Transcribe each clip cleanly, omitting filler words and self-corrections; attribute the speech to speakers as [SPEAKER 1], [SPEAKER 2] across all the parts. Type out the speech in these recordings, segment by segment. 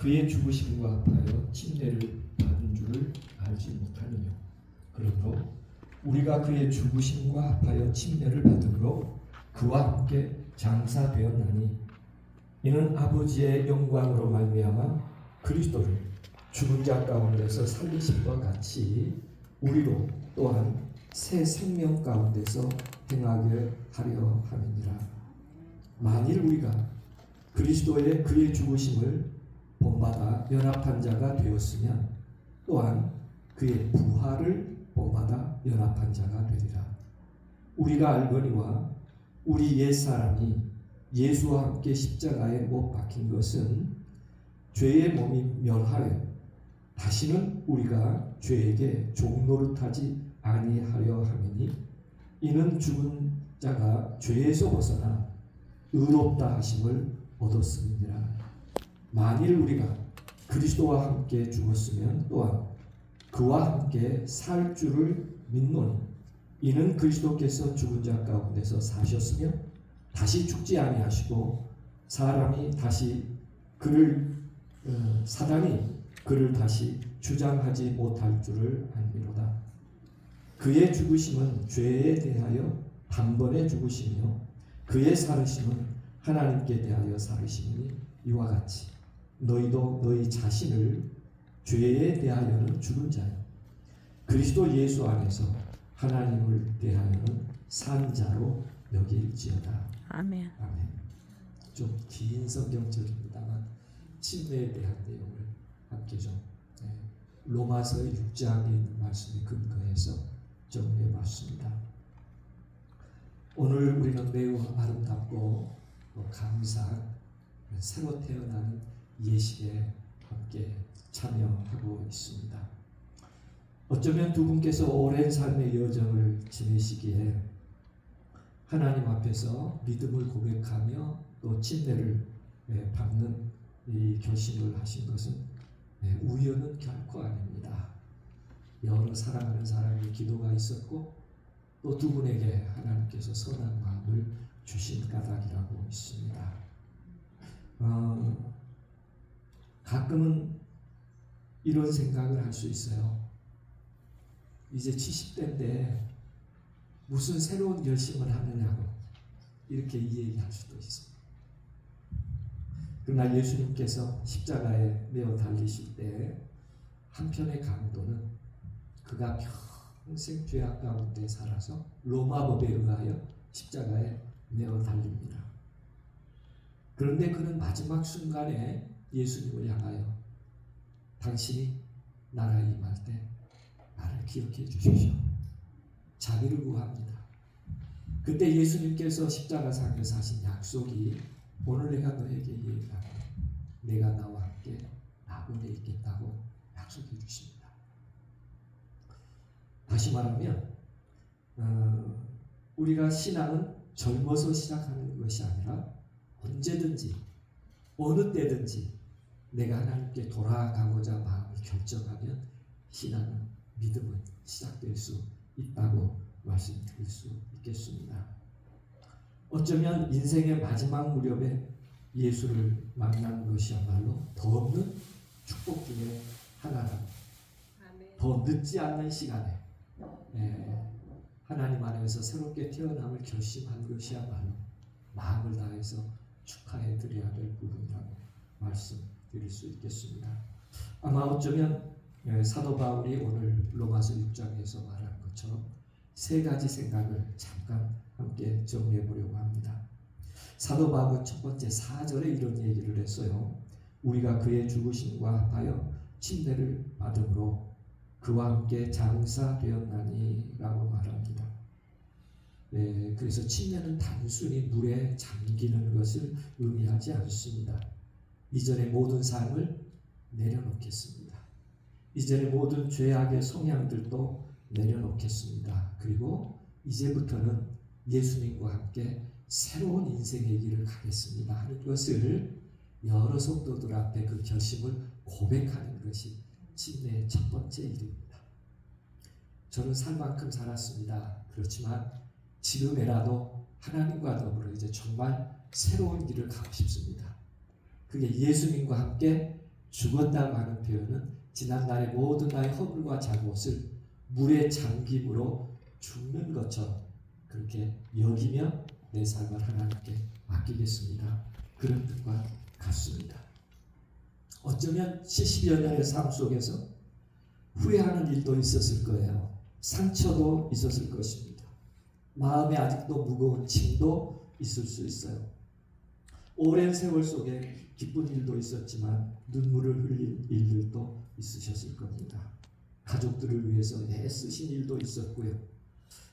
[SPEAKER 1] 그의 죽으심과 합하여 침례를 받은 줄을 알지 못하느냐. 그러므로 우리가 그의 죽으심과 합하여 침례를 받음으로 그와 함께 장사되었나니 이는 아버지의 영광으로 말미암아 그리스도를 죽은 자 가운데서 살리심과 같이 우리로 또한 새 생명 가운데서 행하게 하려 함이니라. 만일 우리가 그리스도의 그의 죽으심을 본받아 연합한 자가 되었으면 또한 그의 부활을 본받아 연합한 자가 되리라. 우리가 알거니와 우리 옛사람이 예수와 함께 십자가에 못 박힌 것은 죄의 몸이 멸하여 다시는 우리가 죄에게 종노릇하지 아니하려 함이니 이는 죽은 자가 죄에서 벗어나 의롭다 하심을 얻었음이니라. 만일 우리가 그리스도와 함께 죽었으면 또한 그와 함께 살 줄을 믿노니 이는 그리스도께서 죽은 자 가운데서 사셨으며 다시 죽지 아니하시고 사단이 그를 다시 주장하지 못할 줄을 알미로다. 그의 죽으심은 죄에 대하여 단번에 죽으시며 그의 살으심은 하나님께 대하여 살으심이니 이와 같이 너희도 너희 자신을 죄에 대하여는 죽은 자요 그리스도 예수 안에서 하나님을 대하여는 산 자로 여길지어다.
[SPEAKER 2] 아멘.
[SPEAKER 1] 아멘. 좀 긴 성경절입니다만 침례에 대한 내용을 함께 좀 로마서 6장에 있는 말씀에 근거해서 정리해봤습니다. 오늘 우리는 매우 아름답고 감사한 새로 태어나는 예식에 함께 참여하고 있습니다. 어쩌면 두 분께서 오랜 삶의 여정을 지내시기에 하나님 앞에서 믿음을 고백하며 또 침례를 받는 이 결심을 하신 것은 우연은 결코 아닙니다. 여러 사랑하는 사람의 기도가 있었고 또 두 분에게 하나님께서 선한 마음을 주신 까닭이라고 있습니다. 가끔은 이런 생각을 할 수 있어요. 이제 70대인데 무슨 새로운 결심을 하느냐고 이렇게 이야기할 수도 있습니다. 그러나 예수님께서 십자가에 매어 달리실 때 한편의 강도는 그가 평생 죄악 가운데 살아서 로마법에 의하여 십자가에 매어 달립니다. 그런데 그는 마지막 순간에 예수님을 향하여 당신이 나라에 임할 때 나를 기억해 주십시오. 자비를 구합니다. 그때 예수님께서 십자가상에서 하신 약속이 오늘 내가 너에게 얘기하고 내가 나와 함께 낙원에 있겠다고 약속해 주십니다. 다시 말하면 우리가 신앙은 젊어서 시작하는 것이 아니라 언제든지 어느 때든지 내가 하나님께 돌아가고자 마음을 결정하면 신앙은 믿음은 시작될 수 있다고 말씀드릴 수 있겠습니다. 어쩌면 인생의 마지막 무렵에 예수를 만난 것이야말로 더 없는 축복 중에 하나다. 더 늦지 않는 시간에 하나님 안에서 새롭게 태어남을 결심한 것이야말로 마음을 다해서 축하해 드려야 될 부분이라고 말씀드릴 수 있겠습니다. 아마 어쩌면 사도 바울이 오늘 로마서 6장에서 말한 것처럼 세 가지 생각을 잠깐 함께 정리해 보려고 합니다. 사도 바울은 첫 번째 4절에 이런 얘기를 했어요. 우리가 그의 죽으심과 합하여 침례를 받음으로 그와 함께 장사되었나니 라고 말합니다. 그래서 침례는 단순히 물에 잠기는 것을 의미하지 않습니다. 이전의 모든 삶을 내려놓겠습니다. 이전의 모든 죄악의 성향들도 내려놓겠습니다. 그리고 이제부터는 예수님과 함께 새로운 인생의 길을 가겠습니다 하는 것을 여러 성도들 앞에 그 결심을 고백하는 것이 침례의 첫 번째 일입니다. 저는 살 만큼 살았습니다. 그렇지만 지금이라도 하나님과 더불어 이제 정말 새로운 길을 가고 싶습니다. 그게 예수님과 함께 죽었다고 하는 표현은 지난날의 모든 나의 허물과 잘못을 물에 잠김으로 죽는 것처럼 그렇게 여기며 내 삶을 하나님께 맡기겠습니다. 그런 뜻과 같습니다. 어쩌면 70여 년의 삶 속에서 후회하는 일도 있었을 거예요. 상처도 있었을 것입니다. 마음에 아직도 무거운 짐도 있을 수 있어요. 오랜 세월 속에 기쁜 일도 있었지만 눈물을 흘린 일들도 있으셨을 겁니다. 가족들을 위해서 애쓰신 일도 있었고요.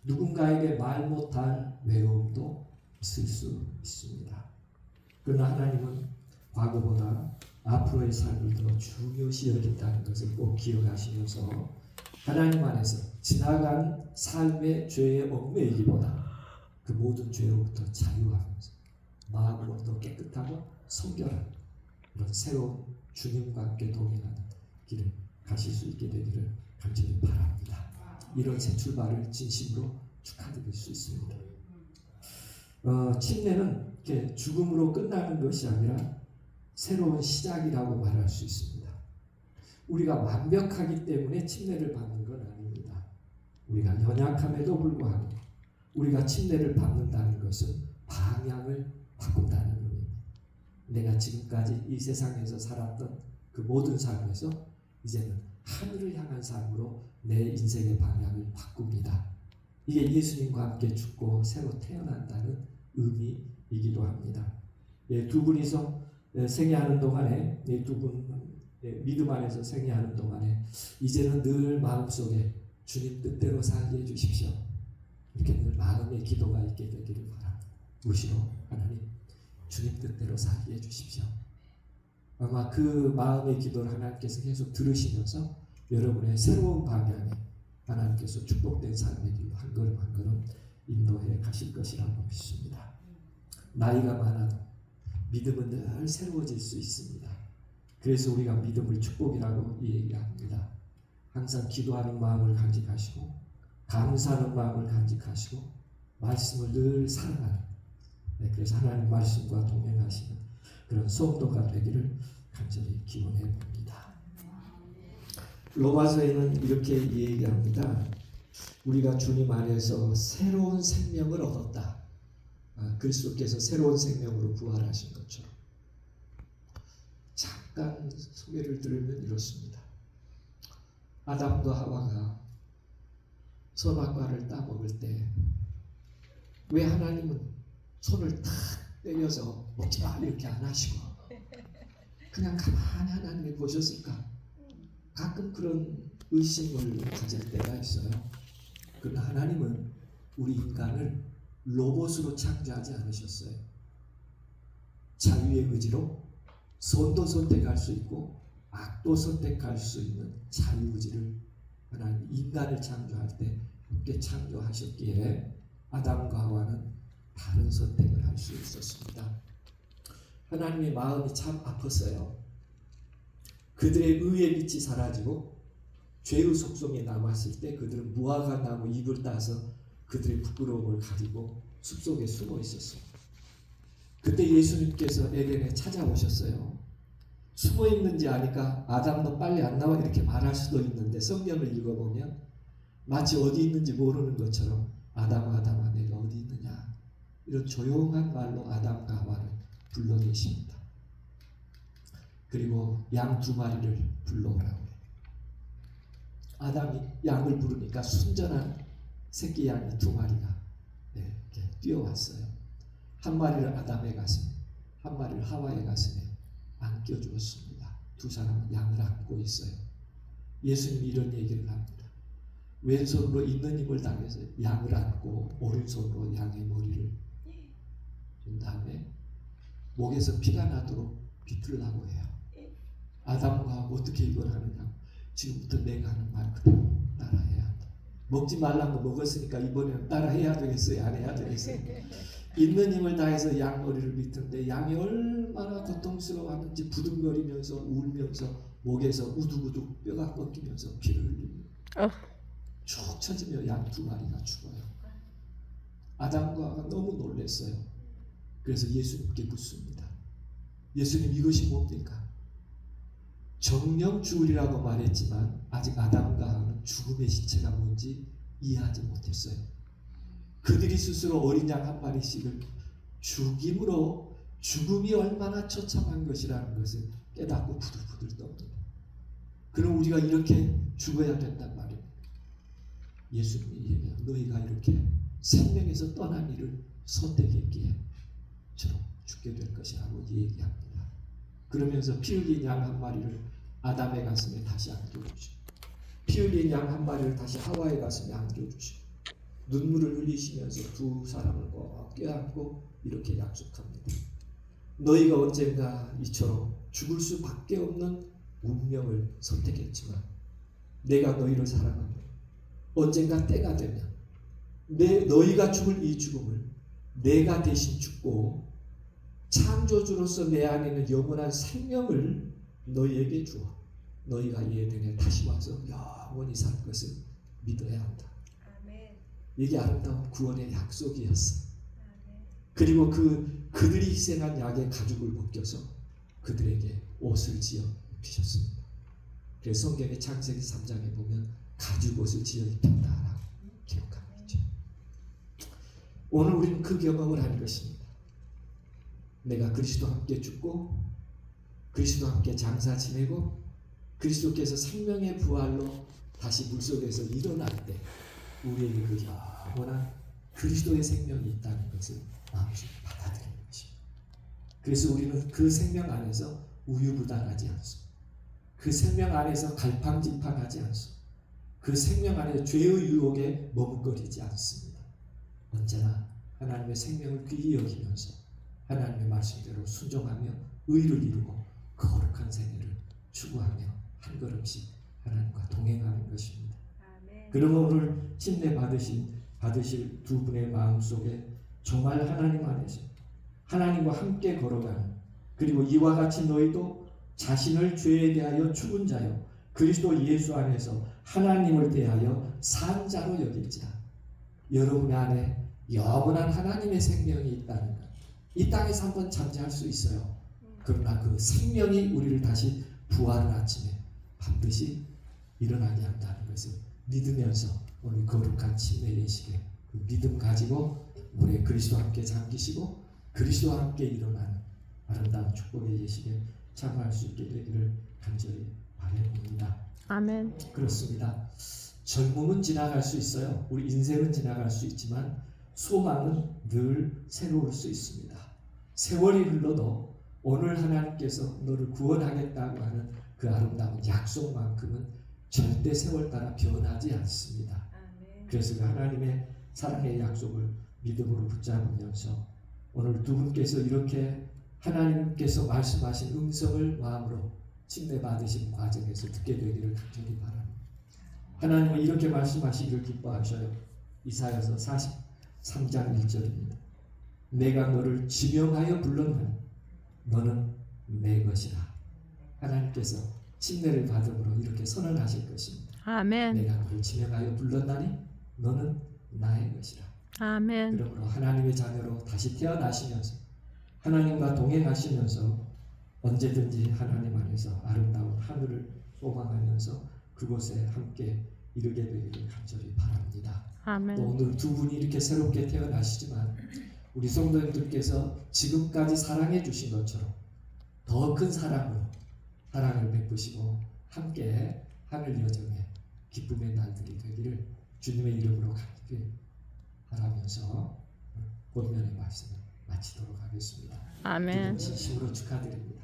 [SPEAKER 1] 누군가에게 말 못할 외로움도 있을 수 있습니다. 그러나 하나님은 과거보다 앞으로의 삶을 더 중요시 여긴다는 것을 꼭 기억하시면서 하나님 안에서 지나간 삶의 죄의 얽매이기보다 그 모든 죄로부터 자유하면서 마음으로 더 깨끗하고 성결한 그런 새로운 주님과 함께 동행하는 길을 가실 수 있게 되기를 간절히 바랍니다. 이런 새 출발을 진심으로 축하드릴 수 있습니다. 침례는 이렇게 죽음으로 끝나는 것이 아니라 새로운 시작이라고 말할 수 있습니다. 우리가 완벽하기 때문에 침례를 받는 건 아닙니다. 우리가 연약함에도 불구하고 우리가 침례를 받는다는 것은 방향을 바꾼다는 의미입니다. 내가 지금까지 이 세상에서 살았던 그 모든 삶에서 이제는 하늘을 향한 삶으로 내 인생의 방향을 바꿉니다. 이게 예수님과 함께 죽고 새로 태어난다는 의미이기도 합니다. 두 분이서 생애하는 동안에 두 분 믿음 안에서 생애하는 동안에 이제는 늘 마음속에 주님 뜻대로 살게 해주십시오. 이렇게 늘 마음의 기도가 있게 되기를 바랍니다. 무시로 하나님 주님 뜻대로 살게 해주십시오. 아마 그 마음의 기도를 하나님께서 계속 들으시면서 여러분의 새로운 방향에 하나님께서 축복된 삶의 길로 한 걸음 한 걸음 인도해 가실 것이라고 믿습니다. 나이가 많아도 믿음은 늘 새로워질 수 있습니다. 그래서 우리가 믿음을 축복이라고 얘기합니다. 항상 기도하는 마음을 간직하시고 감사하는 마음을 간직하시고 말씀을 늘 사랑하는 그래서 하나님 말씀과 동행하시는 그런 성도가 되기를 간절히 기원해 봅니다. 로마서에는 이렇게 얘기합니다. 우리가 주님 안에서 새로운 생명을 얻었다. 그리스도께서 새로운 생명으로 부활하신 것처럼. 잠깐 소개를 들으면 이렇습니다. 아담과 하와가 선악과를 따먹을 때 왜 하나님은 손을 탁 때려서 먹지 마 이렇게 안 하시고 그냥 가만히 하나님이 보셨을까? 가끔 그런 의심을 가질 때가 있어요. 그러나 하나님은 우리 인간을 로봇으로 창조하지 않으셨어요. 자유의 의지로 선도 선택할 수 있고 악도 선택할 수 있는 자유의지를 하나님 인간을 창조할 때 함께 창조하셨기에 아담과 하와는 다른 선택을 할 수 있었습니다. 하나님의 마음이 참 아팠어요. 그들의 의의 빛이 사라지고 죄의 속성이 남았을 때 그들은 무화과 나무 잎을 따서 그들의 부끄러움을 가리고 숲속에 숨어 있었어요. 그때 예수님께서 에덴에 찾아오셨어요. 숨어 있는지 아니까 아담 너 빨리 안 나와 이렇게 말할 수도 있는데 성경을 읽어보면 마치 어디 있는지 모르는 것처럼 아담아 내가 어디 있느냐 이런 조용한 말로 아담과 하와를 불러 계십니다. 그리고 양 2마리를 불러오라고 해요. 아담이 양을 부르니까 순전한 새끼 양이 2마리가 이렇게 뛰어왔어요. 한 마리를 아담의 가슴에 한 마리를 하와의 가슴에 안겨주었습니다. 2 사람은 양을 안고 있어요. 예수님이 이런 얘기를 합니다. 왼손으로 있는 힘을 다해서 양을 안고 오른손으로 양의 머리를 준 다음에 목에서 피가 나도록 비틀라고 해요. 아담과 어떻게 이걸 하느냐? 지금부터 내가 하는 말 그대로 따라해야 한다. 먹지 말라는 거 먹었으니까 이번에는 따라해야 되겠어요? 안 해야 되겠어요? 있는 힘을 다해서 양 머리를 비트는데 양이 얼마나 고통스러워하는지 부둥거리면서 울면서 목에서 우두우두 뼈가 꺾이면서 피를 흘립니다. 쭉 쳐지며 양 2마리가 죽어요. 아담과 하와가 너무 놀랐어요. 그래서 예수님께 묻습니다. 예수님 이것이 뭡니까? 정령 죽으리라고 말했지만 아직 아담과 하와는 죽음의 시체가 뭔지 이해하지 못했어요. 그들이 스스로 어린 양 한 마리씩을 죽임으로 죽음이 얼마나 처참한 것이라는 것을 깨닫고 부들부들 떱니다. 그럼 우리가 이렇게 죽어야 된단 말입니다. 예수님이 얘기해요. 너희가 이렇게 생명에서 떠난 이를 선택했기에 저런 죽게 될 것이라고 얘기합니다. 그러면서 피 흘린 양 한 마리를 아담의 가슴에 다시 안겨주시고 피 흘린 양 한 마리를 다시 하와의 가슴에 안겨주시고 눈물을 흘리시면서 두 사람을 꼭 껴안고 이렇게 약속합니다. 너희가 언젠가 이처럼 죽을 수밖에 없는 운명을 선택했지만 내가 너희를 사랑하며 언젠가 때가 되면 너희가 죽을 이 죽음을 내가 대신 죽고 창조주로서 내 안에 있는 영원한 생명을 너희에게 주어 너희가 이 에덴에 다시 와서 영원히 살 것을 믿어야 한다.
[SPEAKER 2] 아멘.
[SPEAKER 1] 이게 아름다운 구원의 약속이었어.
[SPEAKER 2] 아멘.
[SPEAKER 1] 그리고 그들이 희생한 약의 가죽을 벗겨서 그들에게 옷을 지어 입히셨습니다. 그래서 성경의 창세기 3장에 보면 가죽 옷을 지어 입혔다라고 기록하고 있죠. 오늘 우리는 그 경험을 하는 것입니다. 내가 그리스도와 함께 죽고 그리스도와 함께 장사 지내고 그리스도께서 생명의 부활로 다시 물속에서 일어날 때 우리에게 그 영원한 그리스도의 생명이 있다는 것을 마음속에 받아들이는 것입니다. 그래서 우리는 그 생명 안에서 우유부단하지 않습니다. 그 생명 안에서 갈팡질팡하지 않습니다. 그 생명 안에서 죄의 유혹에 머뭇거리지 않습니다. 언제나 하나님의 생명을 귀히 여기면서 하나님의 말씀대로 순종하며 의를 이루고 거룩한 생애를 추구하며 한 걸음씩 하나님과 동행하는 것입니다.
[SPEAKER 2] 아멘.
[SPEAKER 1] 그러면 오늘 침례 받으실 두 분의 마음속에 정말 하나님 안에서 하나님과 함께 걸어가는 그리고 이와 같이 너희도 자신을 죄에 대하여 죽은 자요 그리스도 예수 안에서 하나님을 대하여 산 자로 여길지라. 여러분 안에 영원한 하나님의 생명이 있다는 것. 이 땅에서 한번 잠재할 수 있어요. 그러나 그 생명이 우리를 다시 부활의 아침에 반드시 일어나게 한다는 것을 믿으면서 오늘 거룩한 침례 예식에 그 믿음 가지고 우리 그리스도와 함께 잠기시고 그리스도와 함께 일어나는 아름다운 축복의 예식에 참여할 수 있게 되기를 간절히 바라봅니다.
[SPEAKER 3] 아멘.
[SPEAKER 1] 그렇습니다. 젊음은 지나갈 수 있어요. 우리 인생은 지나갈 수 있지만 소망은 늘 새로울 수 있습니다. 세월이 흘러도 오늘 하나님께서 너를 구원하겠다고 하는 그 아름다운 약속만큼은 절대 세월 따라 변하지 않습니다.
[SPEAKER 2] 아멘.
[SPEAKER 1] 그래서 그 하나님의 사랑의 약속을 믿음으로 붙잡으면서 오늘 두 분께서 이렇게 하나님께서 말씀하신 음성을 마음으로 침례 받으신 과정에서 듣게 되기를 간절히 바랍니다. 하나님은 이렇게 말씀하시기를 기뻐하셔요. 이사야서 43장 1절입니다. 내가 너를 지명하여 불렀나니 너는 내 것이라. 하나님께서 침례를 받음으로 이렇게 선언하실 것입니다.
[SPEAKER 3] 아멘.
[SPEAKER 1] 내가 너를 지명하여 불렀나니 너는 나의 것이라.
[SPEAKER 3] 아멘.
[SPEAKER 1] 그러므로 하나님의 자녀로 다시 태어나시면서 하나님과 동행하시면서 언제든지 하나님 안에서 아름다운 하늘을 소망하면서 그곳에 함께 이르게 되기를 간절히 바랍니다. 또
[SPEAKER 3] 아멘.
[SPEAKER 1] 오늘 두 분이 이렇게 새롭게 태어나시지만 우리 성도님들께서 지금까지 사랑해 주신 것처럼 더 큰 사랑으로 사랑을 베푸시고 함께 하늘 여정에 기쁨의 날들이 되기를 주님의 이름으로 간절히 바라면서 본면의 말씀을 마치도록 하겠습니다.
[SPEAKER 3] 아멘.
[SPEAKER 1] 진심으로 축하드립니다.